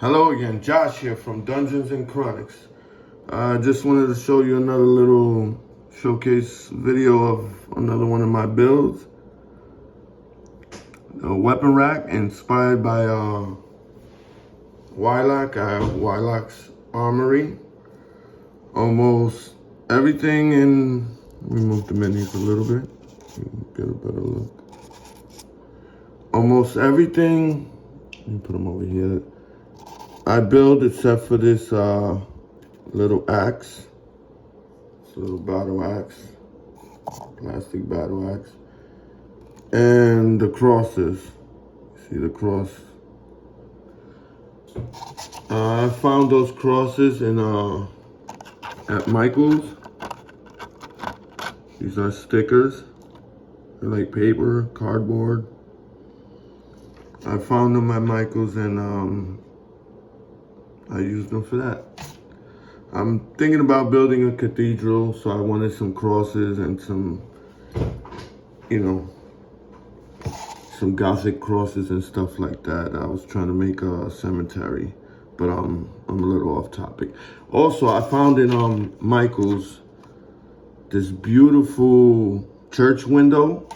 Hello again, Josh here from Dungeons and Chronics. I just wanted to show you another little showcase video of another one of my builds. A weapon rack inspired by Wylock. I have Wylock's Armory. Almost everything in, let me move the menus a little bit, get a better look. Almost everything, let me put them over here. I build except for this little axe. It's a little battle axe, plastic battle axe. And the crosses. See the cross? I found those crosses in at Michael's. These are stickers. They're like paper, cardboard. I found them at Michael's and I used them for that. I'm thinking about building a cathedral, so I wanted some crosses and some, some Gothic crosses and stuff like that. I was trying to make a cemetery, but I'm a little off topic. Also, I found in Michael's this beautiful church window.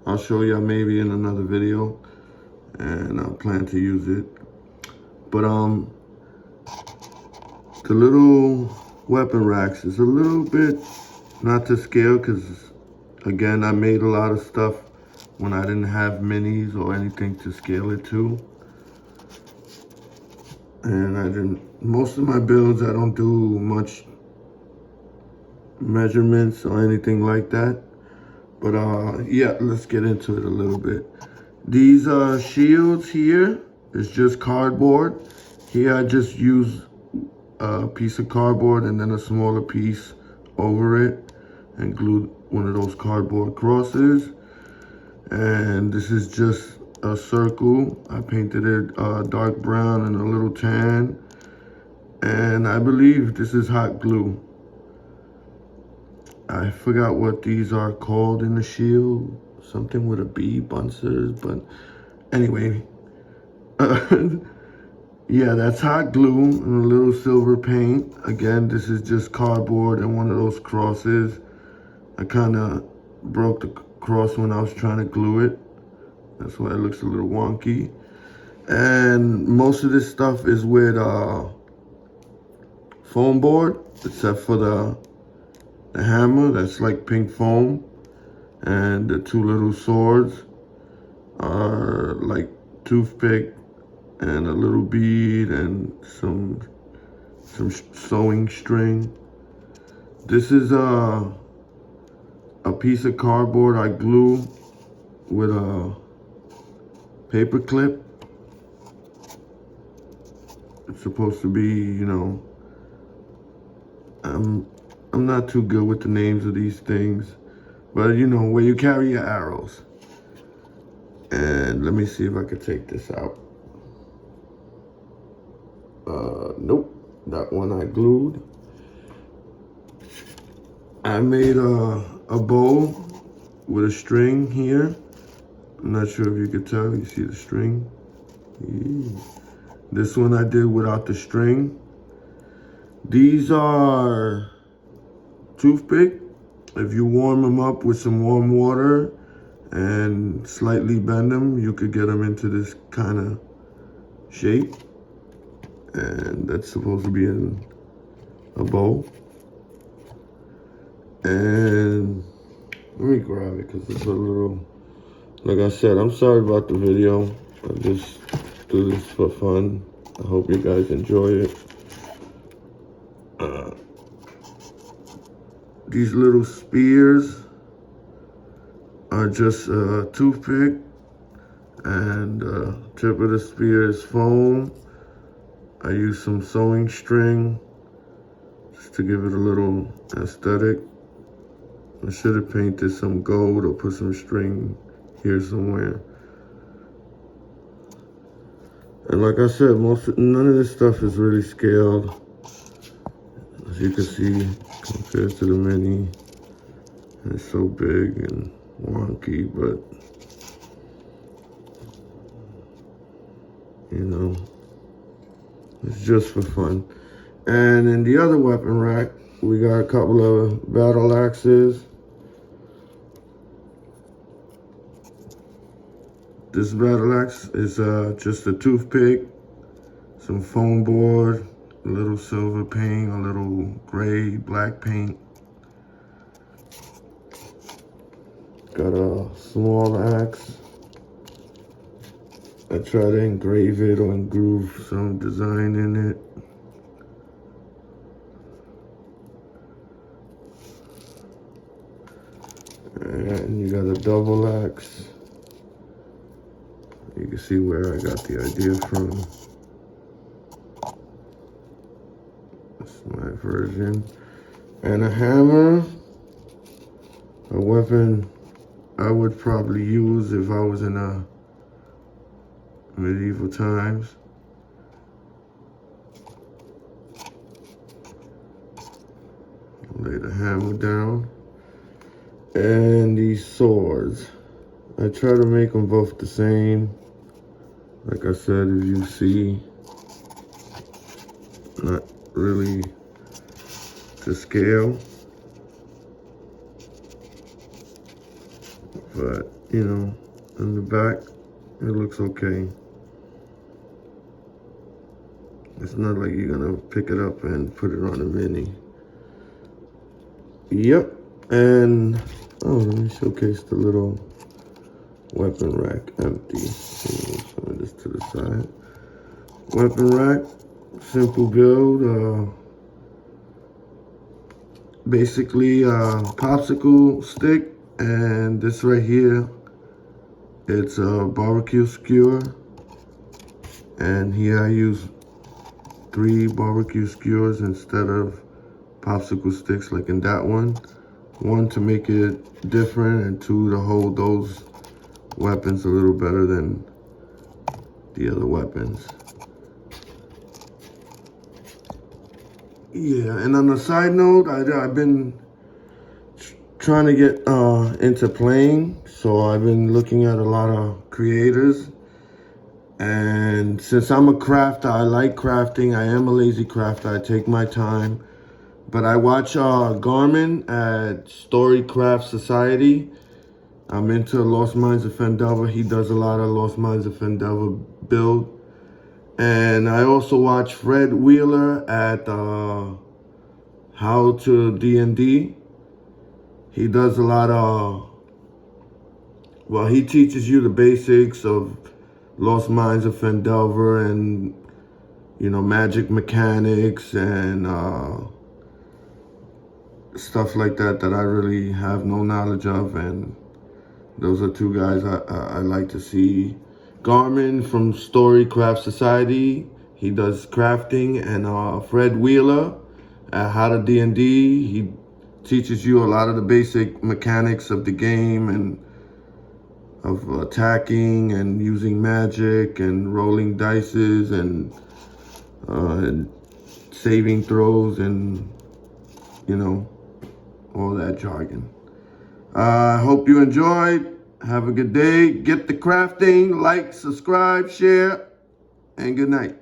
I'll show you maybe in another video, and I plan to use it. But the little weapon racks is a little bit not to scale because, again, I made a lot of stuff when I didn't have minis or anything to scale it to. And most of my builds, I don't do much measurements or anything like that. But yeah, let's get into it a little bit. These shields here is just cardboard. Here I just use a piece of cardboard and then a smaller piece over it and glued one of those cardboard crosses. And this is just a circle. I painted it dark brown and a little tan. And I believe this is hot glue. I forgot what these are called in the shield. Something with a B, Bunsers, but anyway. Yeah, that's hot glue and a little silver paint. Again, this is just cardboard and one of those crosses. I kind of broke the cross when I was trying to glue it. That's why it looks a little wonky. And most of this stuff is with foam board, except for the hammer, that's like pink foam. And the two little swords are like toothpick and a little bead and some sewing string. This is a piece of cardboard I glue with a paper clip. It's supposed to be, I'm not too good with the names of these things, but where you carry your arrows. And let me see if I could take this out. Nope, that one I glued. I made a bow with a string here. I'm not sure if you could tell, you see the string? This one I did without the string. These are toothpick. If you warm them up with some warm water and slightly bend them, you could get them into this kind of shape. And that's supposed to be in a bowl. And let me grab it because it's a little, like I said, I'm sorry about the video. I just do this for fun. I hope you guys enjoy it. These little spears are just a toothpick, and tip of the spear is foam. I use some sewing string just to give it a little aesthetic. I should have painted some gold or put some string here somewhere. And like I said, none of this stuff is really scaled. As you can see, compared to the mini, it's so big and wonky, but It's just for fun. And in the other weapon rack, we got a couple of battle axes. This battle axe is just a toothpick, some foam board, a little silver paint, a little gray, black paint. Got a small axe. I try to engrave it or engroove some design in it. And you got a double axe. You can see where I got the idea from. That's my version. And a hammer, a weapon I would probably use if I was in a medieval times. Lay the hammer down. And these swords, I try to make them both the same. Like I said, if you see, not really to scale, but you know, in the back, it looks okay. It's not like you're gonna pick it up and put it on a mini. Yep, and oh, let me showcase the little weapon rack empty. Some of this to the side. Weapon rack, simple build. Basically a popsicle stick, and this right here, it's a barbecue skewer. And here I use 3 barbecue skewers instead of popsicle sticks like in that one. 1 to make it different, and 2 to hold those weapons a little better than the other weapons. Yeah, and on a side note, I've been trying to get into playing, so I've been looking at a lot of creators. And since I'm a crafter, I like crafting. I am a lazy crafter. I take my time. But I watch Garmin at Storycraft Society. I'm into Lost Mines of Phandelver. He does a lot of Lost Mines of Phandelver build. And I also watch Fred Wheeler at How to D&D. He does a lot of, well, he teaches you the basics of Lost Mines of Phandelver and, you know, magic mechanics and stuff like that I really have no knowledge of. And those are 2 guys I like to see. Garmin from Storycraft Society, he does crafting, and Fred Wheeler at How to D&D, he teaches you a lot of the basic mechanics of the game and of attacking and using magic and rolling dices and saving throws and, you know, all that jargon. I hope you enjoyed. Have a good day. Get the crafting. Like, subscribe, share, and good night.